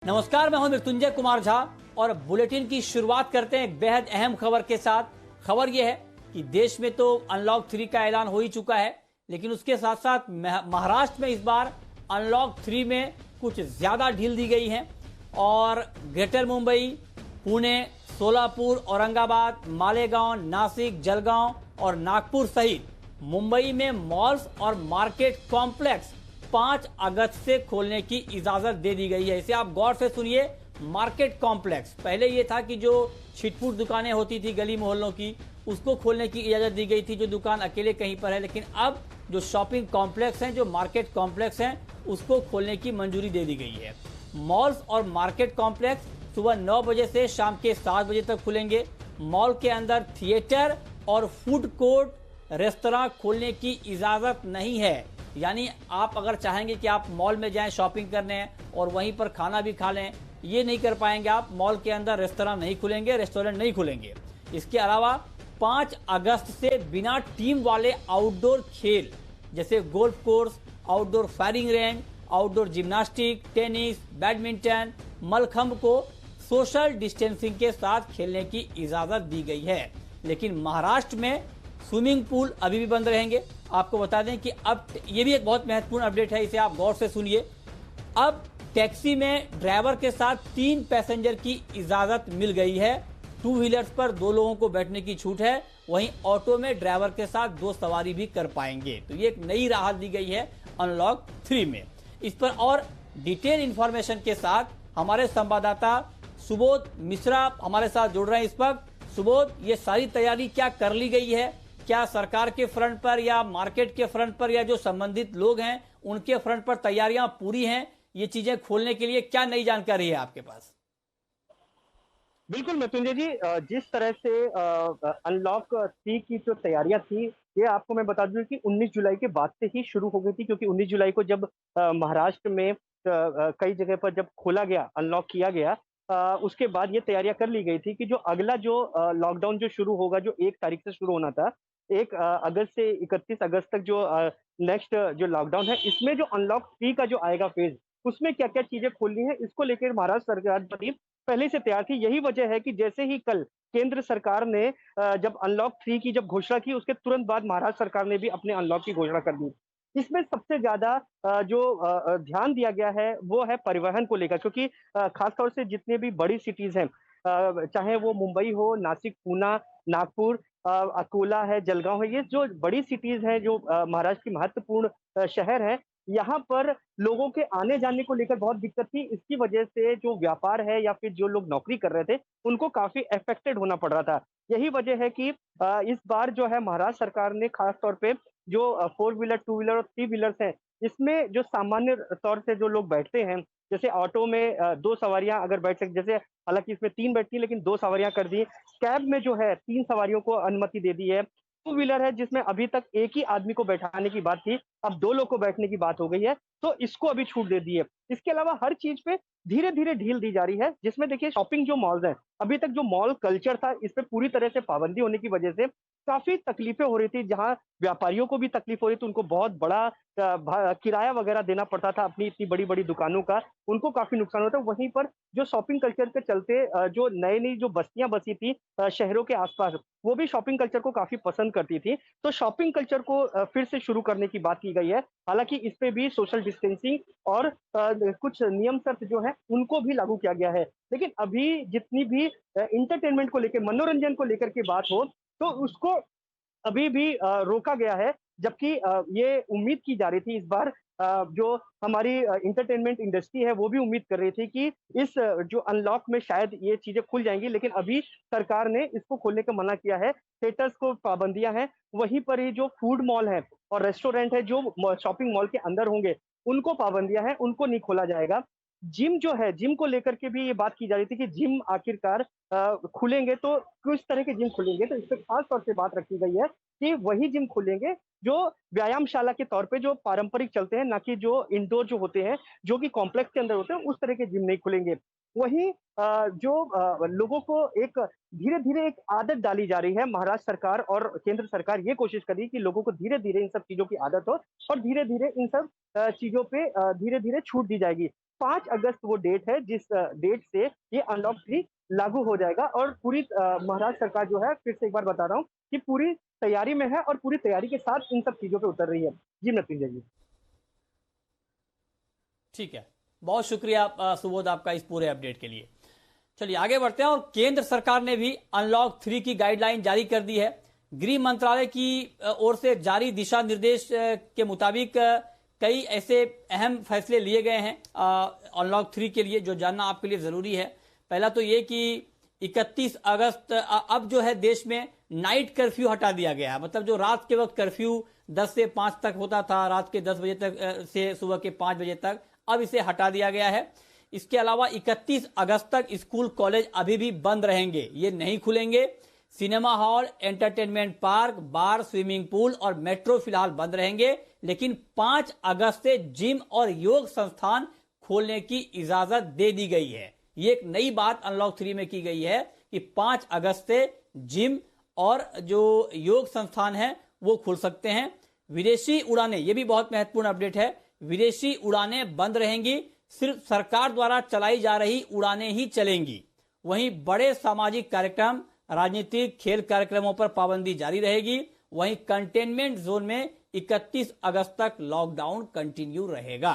नमस्कार, मैं हूं मृत्युंजय कुमार झा और बुलेटिन की शुरुआत करते हैं एक बेहद अहम खबर के साथ। खबर यह है कि देश में तो अनलॉक 3 का ऐलान हो ही चुका है, लेकिन उसके साथ साथ महाराष्ट्र में इस बार अनलॉक 3 में कुछ ज्यादा ढील दी गई है और ग्रेटर मुंबई, पुणे, सोलापुर, औरंगाबाद, मालेगांव, नासिक, जलगांव और नागपुर सहित मुंबई में मॉल्स और मार्केट कॉम्प्लेक्स 5 अगस्त से खोलने की इजाजत दे दी गई है। इसे आप गौर से सुनिए। मार्केट कॉम्प्लेक्स, पहले यह था कि जो छिटपुट दुकानें होती थी गली मोहल्लों की, उसको खोलने की इजाजत दी गई थी जो दुकान अकेले कहीं पर है, लेकिन अब जो शॉपिंग कॉम्प्लेक्स हैं, जो मार्केट कॉम्प्लेक्स हैं, उसको खोलने की मंजूरी दे दी गई है। मॉल्स और मार्केट कॉम्प्लेक्स सुबह 9 बजे से शाम के 7 बजे तक खुलेंगे। मॉल के अंदर थिएटर और फूड कोर्ट, रेस्तरां खोलने की इजाजत नहीं है। यानी आप अगर चाहेंगे कि आप मॉल में जाएं शॉपिंग करने और वहीं पर खाना भी खा लें, ये नहीं कर पाएंगे आप। मॉल के अंदर रेस्तरां नहीं खुलेंगे, रेस्टोरेंट नहीं खुलेंगे। इसके अलावा 5 अगस्त से बिना टीम वाले आउटडोर खेल जैसे golf course, outdoor firing range, outdoor gymnastic, tennis, badminton, mallakhamb को सोशल डिस्टेंसिंग के साथ खेलने की इजाजत दी गई है। लेकिन महाराष्ट्र में स्विमिंग पूल अभी भी बंद रहेंगे। आपको बता दें कि अब ये भी एक बहुत महत्वपूर्ण अपडेट है, इसे आप गौर से सुनिए। अब टैक्सी में ड्राइवर के साथ 3 पैसेंजर की इजाजत मिल गई है। 2 व्हीलर्स पर 2 लोगों को बैठने की छूट है। वहीं ऑटो में ड्राइवर के साथ 2 सवारी भी कर पाएंगे। तो ये एक नई राहत दी गई है अनलॉक 3 में। इस पर और डिटेल इंफॉर्मेशन के साथ हमारे संवाददाता सुबोध मिश्रा हमारे साथ जुड़ रहे हैं इस वक्त। सुबोध, ये सारी तैयारी क्या कर ली गई है? क्या सरकार के फ्रंट पर या मार्केट के फ्रंट पर या जो संबंधित लोग हैं उनके फ्रंट पर तैयारियां पूरी हैं ये चीजें खोलने के लिए? क्या नई जानकारी है आपके पास? बिल्कुल मृत्युंजय जी, जिस तरह से अनलॉक 3 की जो तैयारियां थी, ये आपको मैं बता दूं कि 19 जुलाई के बाद से ही शुरू हो गई थी, क्योंकि 19 जुलाई को जब महाराष्ट्र में कई जगह पर जब खोला गया, अनलॉक किया गया, उसके बाद ये तैयारियां कर ली गई थी कि जो अगला जो लॉकडाउन जो शुरू होगा, जो 1 तारीख से शुरू होना था, 1 अगस्त से 31 अगस्त तक जो नेक्स्ट जो लॉकडाउन है, इसमें जो अनलॉक 3 का जो आएगा फेज, उसमें क्या-क्या चीजें खोलनी है, इसको लेकर महाराष्ट्र सरकार बड़ी पहले से तैयार थी। यही वजह है कि जैसे ही कल केंद्र सरकार ने जब अनलॉक 3 की जब घोषणा की, उसके तुरंत बाद महाराष्ट्र सरकार ने भी अपने अनलॉक की घोषणा कर दी। इसमें सबसे ज़्यादा जो ध्यान दिया गया है, वो है परिवहन को लेकर, क्योंकि खास तौर से जितने भी बड़ी सिटीज़ हैं, चाहे वो मुंबई हो, नासिक, पूना, नागपुर, अकोला है, जलगाँव है, ये जो बड़ी सिटीज़ हैं, जो महाराष्ट्र की महत्वपूर्ण शहर हैं, यहाँ पर लोगों के आने-जाने को लेकर बहुत दिक्कत थी। इसकी वजह से जो व्यापार है या फिर जो लोग नौकरी कर रहे थे, उनको काफ़ी अफ़ेक्टेड होना पड़ रहा था। यही वजह है कि इस बार जो है महाराष्ट्र सरकार ने ख़ास तौर पे जो 4 व्हीलर, 2 व्हीलर और 3 व्हीलर्स हैं, इसमें जो सामान्य तौर से जो लोग बैठते हैं, जैसे ऑटो में 2 सवारियाँ अगर बैठ सक जैसे हालाँकि इसमें 3 बैठती हैं, लेकिन 2 सवारियाँ कर दी। कैब में जो है 3 सवारियों को अनुमति दे दी है। 2 व्हीलर है जिसमें अभी तक 1 ही आदमी को बैठाने की बात थी, अब 2 लोग को बैठने की बात हो गई है, तो इसको अभी छूट दे दी है। इसके अलावा हर चीज़ पे धीरे-धीरे ढील दी जा रही है, जिसमें देखिए शॉपिंग जो मॉल्स हैं, अभी तक जो मॉल कल्चर था, इस पे पूरी तरह से पाबंदी होने की वजह से काफ़ी तकलीफ़ें हो रही थी, जहाँ व्यापारियों को भी तकलीफ़ हो रही थी, उनको बहुत बड़ा भा किराया वगैरह देना पड़ता था अपनी इतनी बड़ी-बड़ी दुकानों का, उनको काफ़ी नुकसान होता है। वहीं पर जो शॉपिंग कल्चर के चलते जो नई-नई जो बस्तियाँ बसी थी शहरों के आस-पास, वो भी शॉपिंग कल्चर को काफ़ी पसंद करती थी। तो शॉपिंग कल्चर को फिर से शुरू करने की बात की गई है। हालाँकि इस पे भी सोशल डिस्टेंसिंग और कुछ नियम शर्त जो है, उनको भी लागू किया गया है। लेकिन अभी जितनी भी एंटरटेनमेंट को लेके, मनोरंजन को लेकर के बात हो, तो उसको अभी भी रोका गया है। जबकि ये उम्मीद की जा रही थी इस बार, जो हमारी एंटरटेनमेंट इंडस्ट्री है, वो भी उम्मीद कर रही थी कि इस जो अनलॉक में शायद ये चीज़ें खुल जाएँगी, लेकिन अभी सरकार ने इसको खोलने का मना किया है। थिएटर्स को पाबंदियाँ हैं, वहीं पर ही जो फूड मॉल है और रेस्टोरेंट है, जो शॉपिंग मॉल के अंदर होंगे, उनको पाबंदियाँ हैं, उनको नहीं खोला जाएगा। जिम जो है, जिम को लेकर के भी ये बात की जा रही थी कि जिम आखिरकार खुलेंगे तो किस तरह के जिम खुलेंगे, तो इस पे खास तौर से बात रखी गई है कि वही जिम खुलेंगे जो व्यायामशाला के तौर पे जो पारंपरिक चलते हैं, ना कि जो इंडोर जो होते हैं, जो कि कॉम्प्लेक्स के अंदर होते हैं, उस तरह के जिम नहीं खुलेंगे। वहीं जो लोगों को एक धीरे-धीरे एक आदत डाली जा रही है, महाराष्ट्र सरकार और केंद्र सरकार ये कोशिश कर रही है कि लोगों को धीरे-धीरे इन सब चीज़ों की आदत हो और धीरे-धीरे इन सब चीज़ों पे धीरे-धीरे छूट दी जाएगी। 5 अगस्त वो डेट है जिस डेट से ये अनलॉक 3 लागू हो जाएगा और पूरी महाराष्ट्र सरकार जो है, फिर से एक बार बता रहा हूँ कि पूरी तैयारी में है और पूरी तैयारी के साथ इन सब चीजों पे उतर रही है। जी मृत्युंजय जी। ठीक है, बहुत शुक्रिया सुबोध आपका इस पूरे अपडेट के लिए। चलिए आगे बढ़ते हैं। और केंद्र सरकार ने भी अनलॉक 3 की गाइडलाइन जारी कर दी है। गृह मंत्रालय की ओर से जारी दिशा निर्देश के मुताबिक कई ऐसे अहम फैसले लिए गए हैं अनलॉक 3 के लिए, जो जानना आपके लिए जरूरी है। पहला तो ये कि 31 अगस्त अब जो है देश में नाइट कर्फ्यू हटा दिया गया है। मतलब जो रात के वक्त कर्फ्यू 10 से 5 तक होता था, रात के 10 बजे तक से सुबह के 5 बजे तक, अब इसे हटा दिया गया है। इसके अलावा 31 अगस्त तक स्कूल कॉलेज अभी भी बंद रहेंगे, ये नहीं खुलेंगे। सिनेमा हॉल, एंटरटेनमेंट पार्क, बार, स्विमिंग पूल और मेट्रो फिलहाल बंद रहेंगे। लेकिन 5 अगस्त से जिम और योग संस्थान खोलने की इजाजत दे दी गई है। ये एक नई बात अनलॉक 3 में की गई है कि 5 अगस्त से जिम और जो योग संस्थान है वो खुल सकते हैं। विदेशी उड़ानें, ये भी बहुत महत्वपूर्ण अपडेट है, विदेशी उड़ानें बंद रहेंगी, सिर्फ सरकार द्वारा चलाई जा रही उड़ानें ही चलेंगी। वहीं बड़े सामाजिक कार्यक्रम, राजनीतिक, खेल कार्यक्रमों पर पाबंदी जारी रहेगी। वहीं कंटेनमेंट जोन में 31 अगस्त तक लॉकडाउन कंटिन्यू रहेगा।